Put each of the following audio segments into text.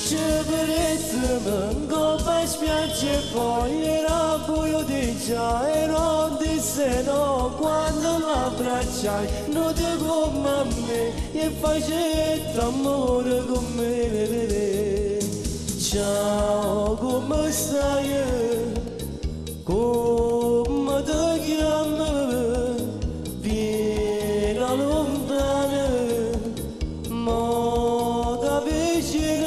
Sceveretto coppa spiaggia poi era buio di già e non disse no quando l'abbracciai non ti come a me e facette amore con me. Ciao, come stai? Come ti chiami? Vieni lontano, mo da vicino.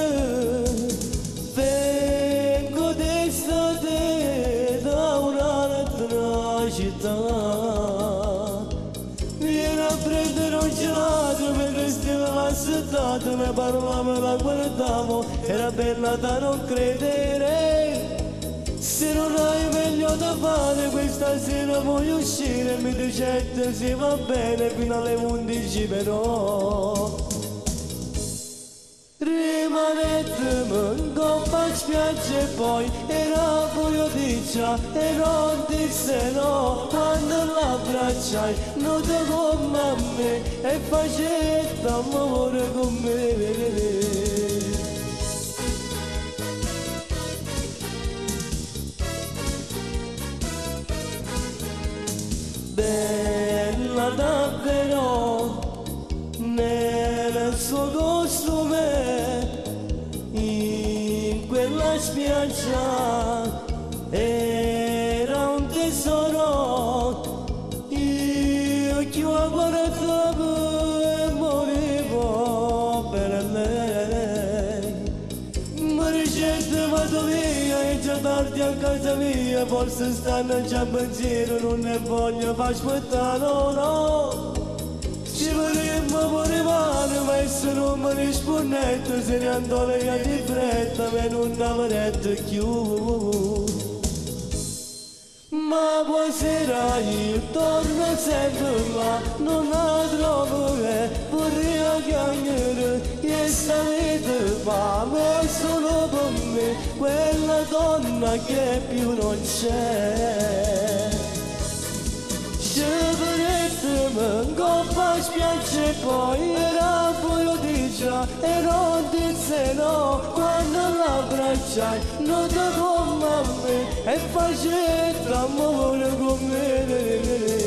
Vengo d'estate da un'altra città. Vieni a prendere un gelato mentre stiamo assettati, ne parlavamo, la guardavo, era bella da non credere. Se non hai meglio da fare questa sera voglio uscire, mi dice se va bene fino alle 11 però. Rimanetemi in coppa a spiaggia e poi era buio di già e non disse no quando l'abbracciai non ti come a me e facette amore con me. Bella davvero nel suo costume in quella spiaggia era un tesoro. Io chi la guardavo e morivo per lei. Mi ricette vado via e già tardi a casa mia, forse stanno già in pensiero, non ne voglio far aspettare, no, no. Ci vorremmo pure male, ma se non mi rispondete, se ne andò lei di fretta, ma non avrete più. Ma buonasera, io torno sempre là, non la trovo e vorrei chiamare, e sta vita fa, ma solo per me, quella donna che più non c'è. Sceveretto coppa a spiaggia e poi era buio di già e non disse no quando l'abbracciai non ti come a me e facette amore con me.